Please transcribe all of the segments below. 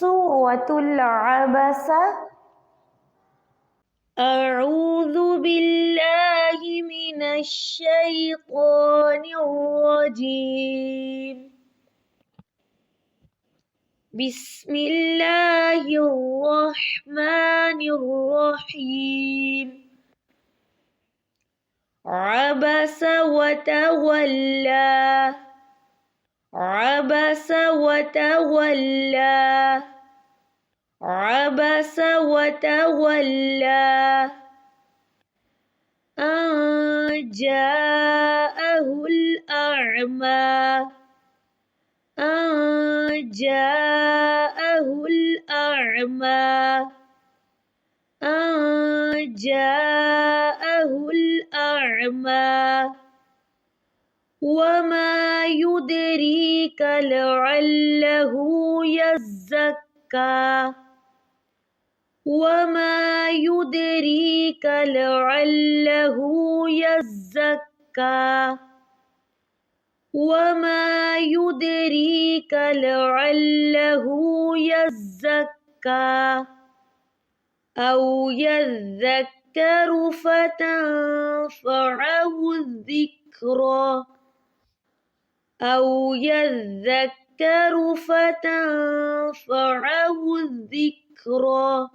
سورة العبسة. أعوذ بالله من الشيطان الرجيم. بسم الله الرحمن الرحيم. عبس وتولى. عبس وتولى. عبس وتولى أن جاءه الأعمى. أن جاءه الأعمى. أن جاءه الأعمى. وما يدريك لعله يزكى. وما يدريك لعله يزكى. وما يدريك لعله يزكى أو يذكر فتنفعه الذكرى. أو يذكر فتنفعه الذكرى.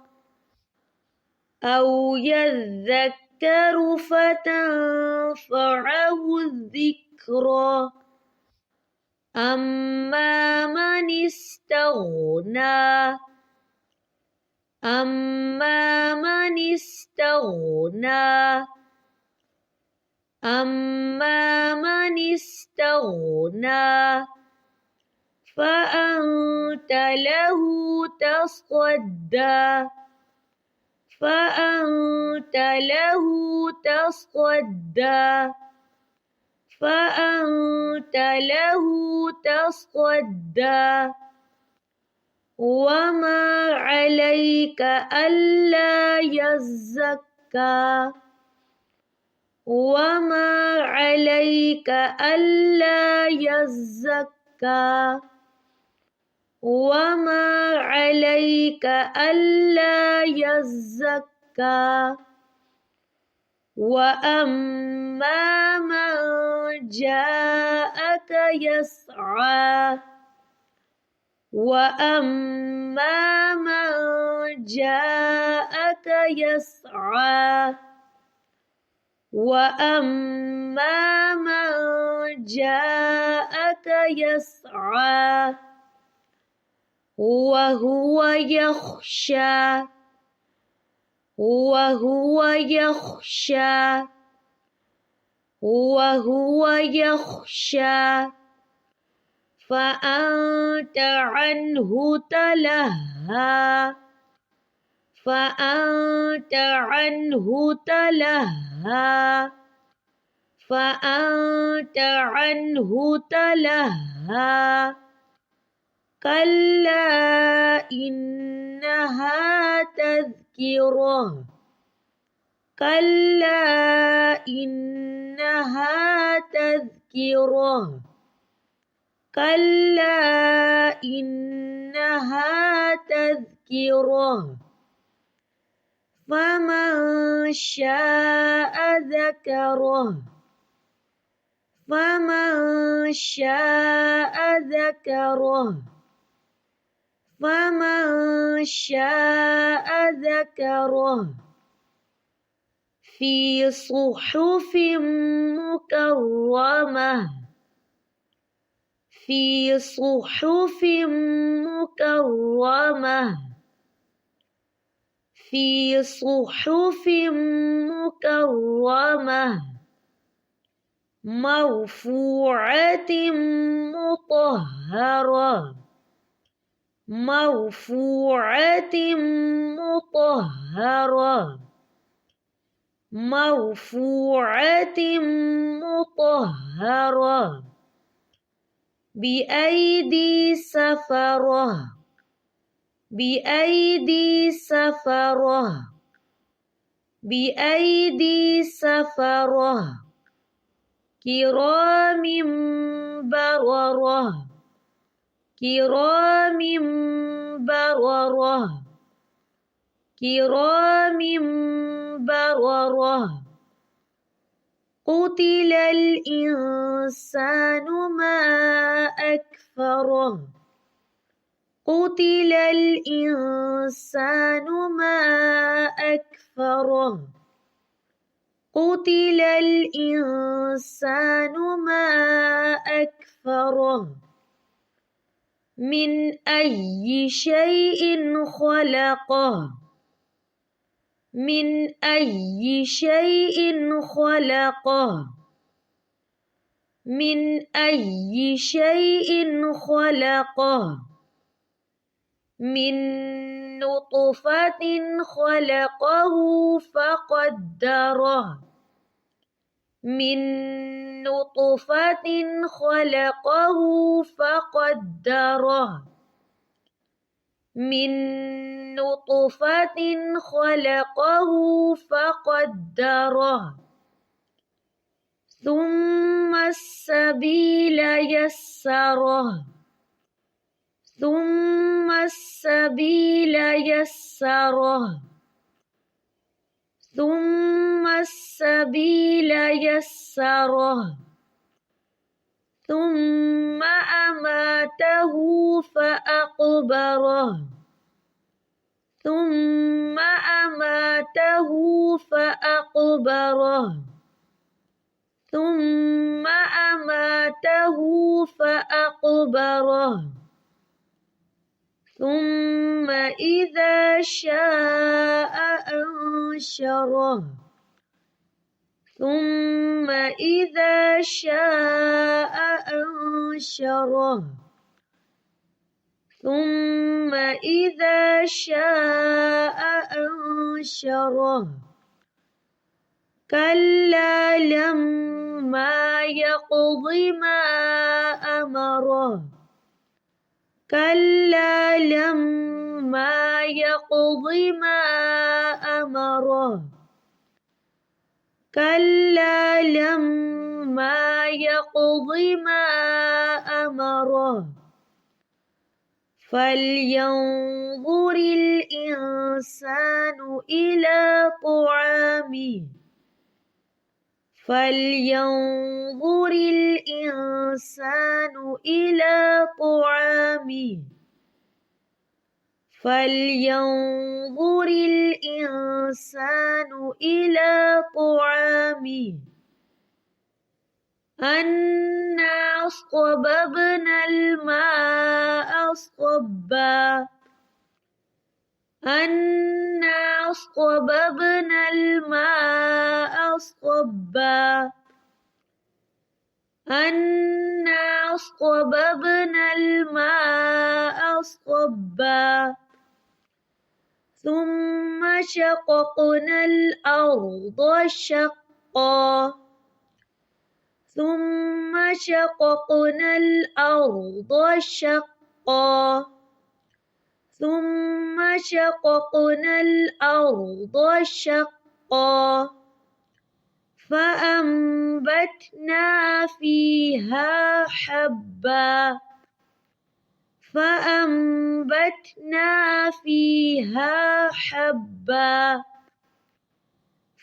أو يذكر فتنفعه الذكرى. أما من استغنى. أما من استغنى. أما من استغنى فأنت له تصدى. فأنت له تصدى. فأنت له تصدى. وما عليك ألا يزكى. وما عليك ألا يزكى. وما عليك ألا يزكى. وأما من جاءك يسعى. وأما من جاءك يسعى. وأما من جاءك يسعى وهو يخشى. وهو يخشى. وهو يخشى فأنت عنه تلهى. فأنت عنه تلهى. فأنت عنه تلهى. كلا إنها تذكرة. كلا إنها تذكرة. كلا إنها تذكرة. فمن شاء ذكره. فمن شاء ذكره. فمن شاء ذكره. في صحف مكرمة. في صحف مكرمة. في صحف مكرمة مرفوعة مطهرة. مرفوعة مطهرة. مرفوعة مطهرة بأيدي سفرة. بأيدي سفرة. بأيدي سفرة كرام بررة. كرام بررة. سفرة كرام بررة قتل الإنسان ما أكفره قتل الإنسان ما أكفره قتل الإنسان ما أكفره من أي شيء خلقه من أي شيء خلقه من أي شيء خلقه من نطفة خلقه فقدره من نطفة خلقه فقدره من نطفة خلقه فقدره ثم السبيل يسره ثم السبيل يسره ثم السبيل يسره ثم أماته فأقبره ثم أماته فأقبره ثم أماته فأقبره ثم إذا شاء أنشره ثم إذا شاء أنشره ثم إذا شاء أنشره كلا لما يقض ما أمره كلا لما يقض ما أمره كلا لما يقض ما أمره فلينظر الإنسان إلى طعامه فلينظر الإنسان إلى طعامه فلينظر الإنسان إلى طعامه أنا صببنا الماء صبا أنا صببنا الماء صبا أنا صببنا الماء صبا ثم شققنا الأرض شقا ثم شققنا الأرض شقا ثم شققنا الأرض شقا فأنبتنا فيها حبا فأنبتنا فيها حبا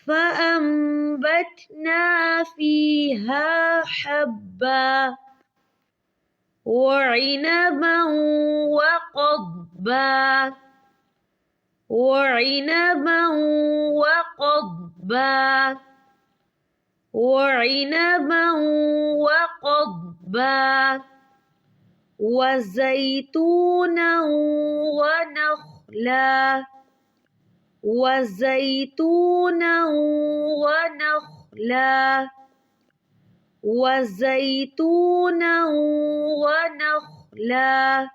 فأنبتنا فيها حبا وعنبا وقضبا وعنبا وقضبا وعنبا وقضبا وزيتونا ونخلا وزيتونا ونخلا وزيتونا ونخلا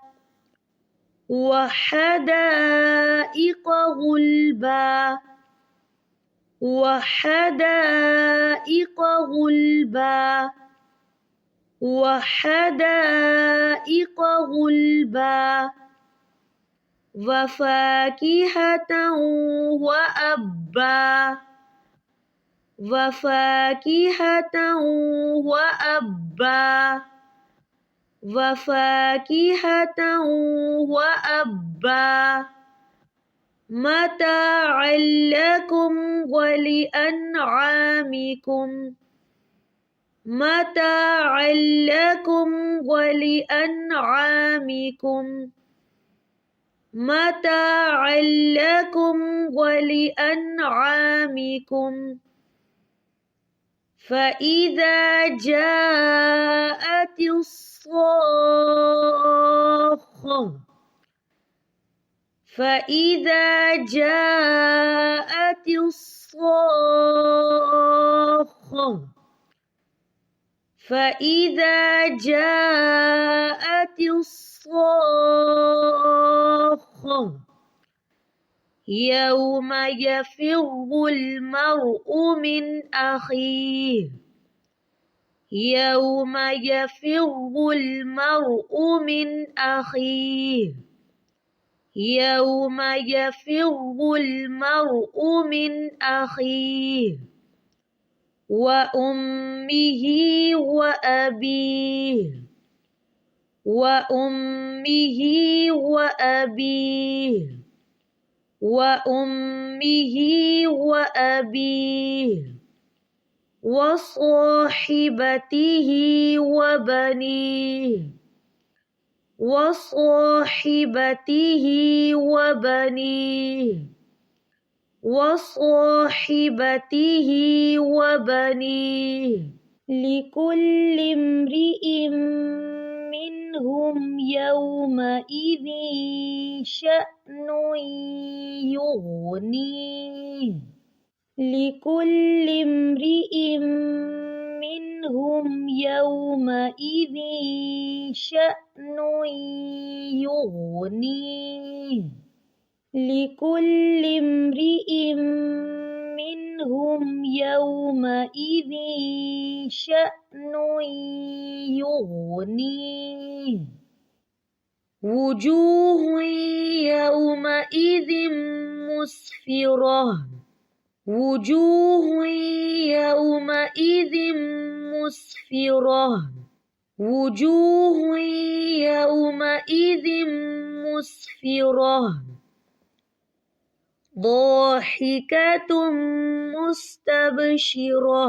وحدائق غلبا وحدائق غلبا وحدائق غلبا وفاكهة وأبا وفاكهة وأبا وفاكهة وأبا متاعا لكم ولأنعامكم متاعا لكم ولأنعامكم متاعا لكم ولأنعامكم فإذا جاءت الصاخة فإذا جاءت الصاخة فإذا جاءت الصاخة يوم يفر المرء من أخيه يوم يفر المرء من أخيه يوم يفر المرء من أخيه وأمه وأبيه وأمه وأبيه وأمه وأبيه وصاحبته وبنيه وصاحبته وبنيه وصاحبته وبنيه لكل امرئ منهم يومئذ شأن يغنيه لكل امرئ منهم يومئذ شأن يغنيه لكل امرئ منهم يومئذ شأن يغنيه وجوه يومئذ مسفرة وجوه يومئذ مسفرة وجوه يومئذ مسفرة ضاحكة مستبشرة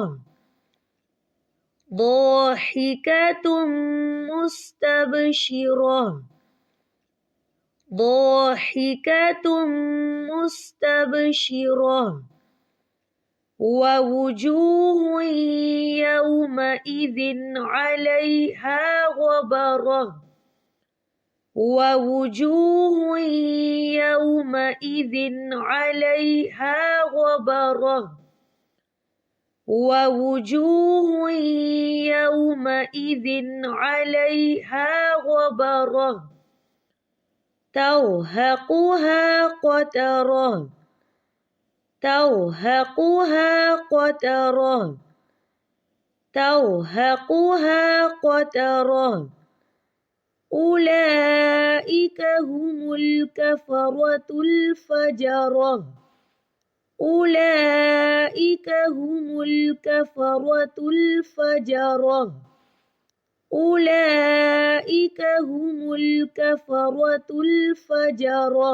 ضاحكة مستبشرة ضاحكة مستبشرة ووجوه يومئذ عليها غبرة ووجوه يومئذ عليها غبرة ووجوه يومئذ عليها غبرة ترهقها قترة ترهقها قترة ترهقها قترة أولئك هم الكفرة الفجرة أولئك هم الكفرة الفجرة أولئك هم الكفرة الفجرة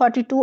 42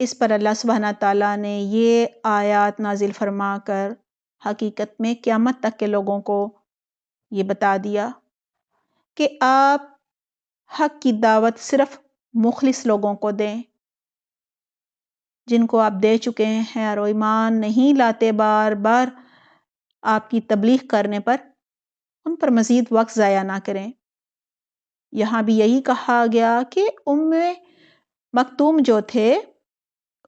اس پر اللہ سبحانہ تعالیٰ نے یہ آیات نازل فرما کر حقیقت میں قیامت تک کے لوگوں کو یہ بتا دیا کہ آپ حق کی دعوت صرف مخلص لوگوں کو دیں، جن کو آپ دے چکے ہیں اور ایمان نہیں لاتے، بار بار آپ کی تبلیغ کرنے پر ان پر مزید وقت ضائع نہ کریں۔ یہاں بھی یہی کہا گیا کہ ام مکتوم جو تھے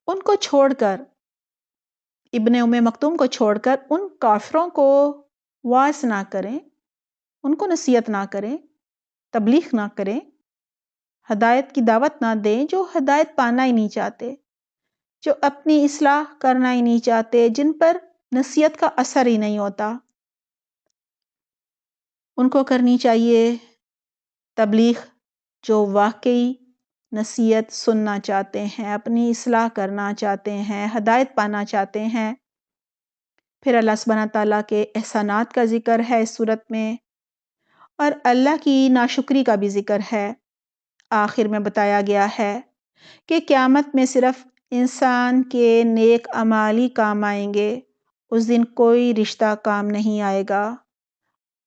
ان کو چھوڑ کر، ابن ام مکتوم کو چھوڑ کر ان کافروں کو واعظ نہ کریں، ان کو نصیحت نہ کریں، تبلیغ نہ کریں، ہدایت کی دعوت نہ دیں، جو ہدایت پانا ہی نہیں چاہتے، جو اپنی اصلاح کرنا ہی نہیں چاہتے، جن پر نصیحت کا اثر ہی نہیں ہوتا۔ ان کو کرنی چاہیے تبلیغ جو واقعی نصیحت سننا چاہتے ہیں، اپنی اصلاح کرنا چاہتے ہیں، ہدایت پانا چاہتے ہیں۔ پھر اللہ سبحانہ تعالیٰ کے احسانات کا ذکر ہے اس صورت میں، اور اللہ کی ناشکری کا بھی ذکر ہے۔ آخر میں بتایا گیا ہے کہ قیامت میں صرف انسان کے نیک اعمال ہی کام آئیں گے، اس دن کوئی رشتہ کام نہیں آئے گا۔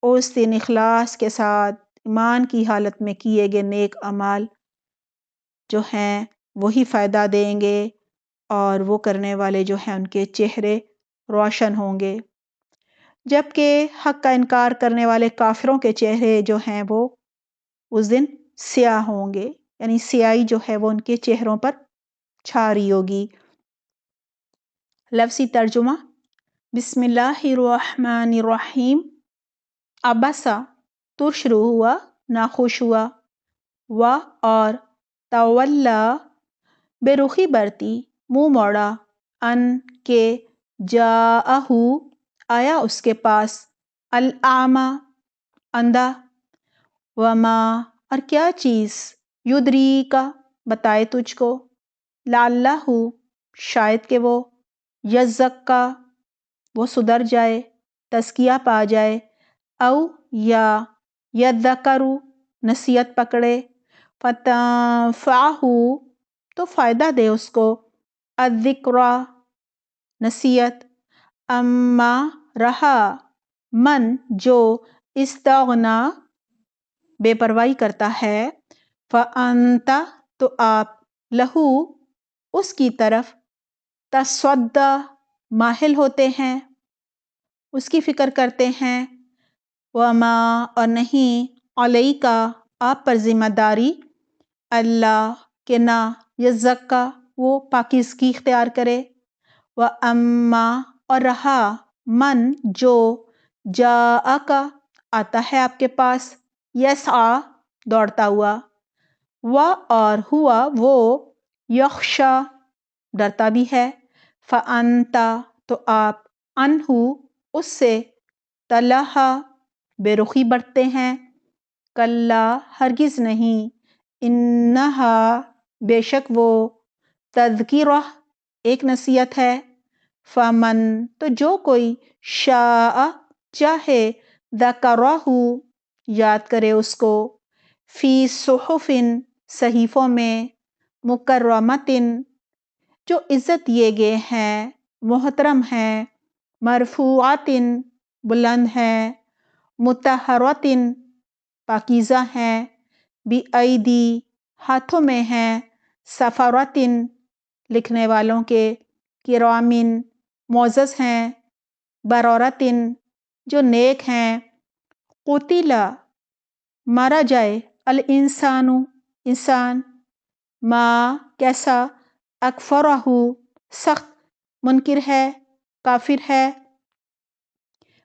اس دن اخلاص کے ساتھ ایمان کی حالت میں کیے گئے نیک اعمال جو ہیں وہی فائدہ دیں گے، اور وہ کرنے والے جو ہیں ان کے چہرے روشن ہوں گے، جبکہ حق کا انکار کرنے والے کافروں کے چہرے جو ہیں وہ اس دن سیاہ ہوں گے، یعنی سیاہی جو ہے وہ ان کے چہروں پر چھا رہی ہوگی۔ لفظی ترجمہ: بسم اللہ الرحمن الرحیم۔ عبسا شروع ہوا، ناخوش ہوا، اور تولا بے رخی برتی، منہ موڑا، ان کے جاءہو آیا اس کے پاس، الاعمی اندھا، وما اور کیا چیز، یدریکا بتائے تجھ کو، لعلہ شاید کہ وہ، یزکا وہ سدھر جائے، تزکیہ پا جائے، او یا یذکر نصیحت پکڑے، فتنفعہ تو فائدہ دے اس کو، الذکریٰ نصیحت، اما رہا من جو استغنا بے پرواہی کرتا ہے، فانت تو آپ، لہو اس کی طرف، تصدی ماہل ہوتے ہیں، اس کی فکر کرتے ہیں، وما اور نہیں، علیکا آپ پر ذمہ داری، اللہ کہ نہ، یزکا وہ پاکیزگی اختیار کرے، واما اور رہا من جو جاءکا آتا ہے آپ کے پاس، یسعی دوڑتا ہوا، اور ہوا وہ، یخشا ڈرتا بھی ہے، فانت تو آپ، عنہ اس سے، تلہا بے رخی برتتے ہیں، کلا ہرگز نہیں، انہا بے شک وہ، تذکرہ ایک نصیحت ہے، فمن تو جو کوئی، شاء چاہے، ذکرہ یاد کرے اس کو، فی صحف صحیفوں میں، مکرمۃ جو عزت دیے گئے ہیں، محترم ہیں، مرفوعات بلند ہیں، مطہرات پاکیزہ ہیں، بِأَیْدِی ہاتھوں میں ہیں، سفرات لکھنے والوں کے، کرام معزز ہیں، بررات جو نیک ہیں، قتل مارا جائے، الانسان انسان، ما کیسا، اکفرہ سخت منکر ہے، کافر ہے،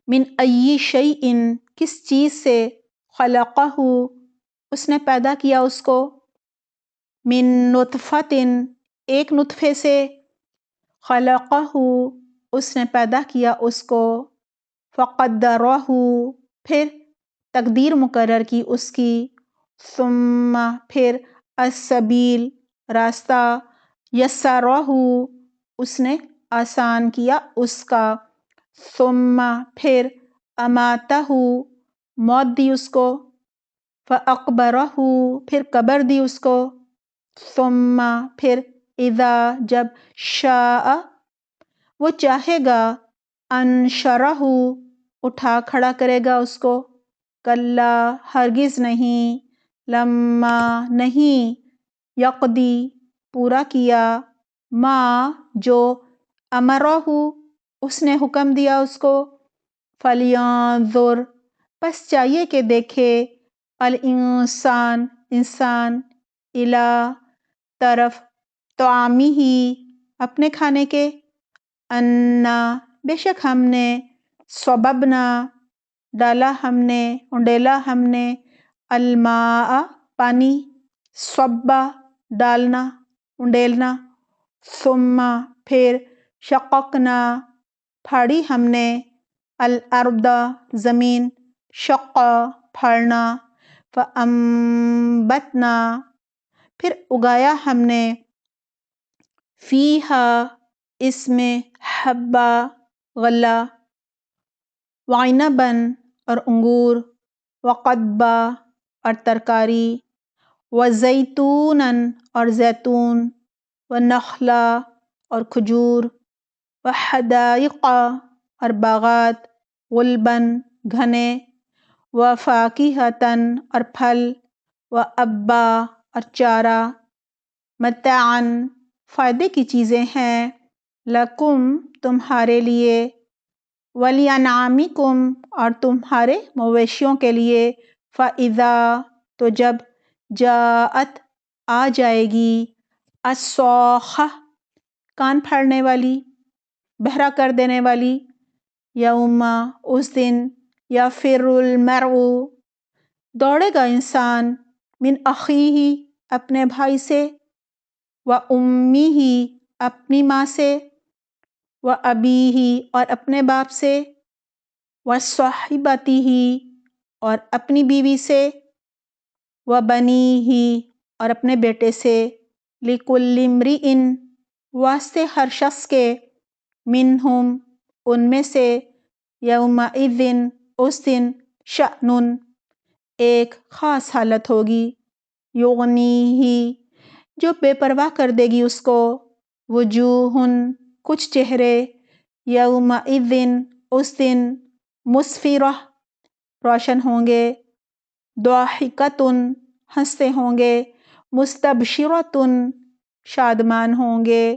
من ای شیء کس چیز سے، خلقہ اس نے پیدا کیا اس کو، من نطفۃ ایک نطفے سے، خلقہ اس نے پیدا کیا اس کو، فقدرہ پھر تقدیر مقرر کی اس کی، ثم پھر، السبیل راستہ، یسرہ اس نے آسان کیا اس کا، ثم پھر، اماتہ موت دی اس کو، فاقبرہ پھر قبر دی اس کو، ثم پھر، اذا جب شاء وہ چاہے گا انشرہ اٹھا کھڑا کرے گا اس کو، کلا ہرگز نہیں، لما نہیں، یقدی پورا کیا، ما جو امرہ اس نے حکم دیا اس کو، فلیانظر پس چاہیے کہ دیکھے، الانسان انسان، الی طرف، طعامہ اپنے کھانے کے، انا بے شک ہم نے، صببنا ڈالا ہم نے، انڈیلا ہم نے، الماء پانی، صبا ڈالنا انڈیلنا، ثم پھر، شققنا پھاڑی ہم نے، الارض زمین، شق پھاڑنا، فانبتنا پھر اگایا ہم نے، فیہا اس میں، حبا غلہ، وعنبا اور انگور، وقدبا اور ترکاری، وزیتونا اور زیتون، ونخلا اور کھجور، وحدائق اور باغات، غلبا گھنے، وفاکہتا اور پھل، وابا اور چارہ، متاعا فائدے کی چیزیں ہیں، لکم تمہارے لیے، ولانعامکم اور تمہارے مویشیوں کے لیے، فاذا تو جب، جاءت آ جائے گی، الصاخہ کان پھاڑنے والی، بہرا کر دینے والی، یوم اس دن، یفر المرء دوڑے گا انسان، من اخیہ اپنے بھائی سے، وامہ اپنی ماں سے، وابیہ اور اپنے باپ سے، وصاحبتہ اور اپنی بیوی سے، وبنیہ اور اپنے بیٹے سے، لکل امرئ واسطے ہر شخص کے، منہم ان میں سے، یومئذ اس دن، شأن ایک خاص حالت ہوگی، یغنیہ جو بے پرواہ کر دے گی اس کو، وجوہ کچھ چہرے، یومئذ اس دن، مسفرہ روشن ہوں گے، ضاحکۃ ہنستے ہوں گے، مستبشرۃ شادمان ہوں گے،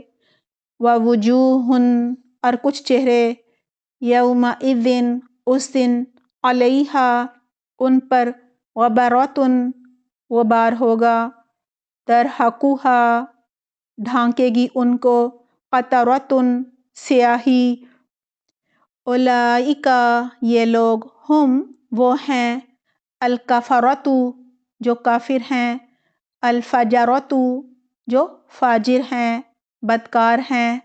ووجوہ اور کچھ چہرے، یومئذ اس دن، علیہا ان پر، غبرۃ غبار ہوگا، ترہقھا ڈھانکے گی ان کو، قطرۃ سیاہی، اولئک یہ لوگ، ہم وہ ہیں، الکفرۃ جو کافر ہیں، الفجرۃ جو فاجر ہیں، بدکار ہیں،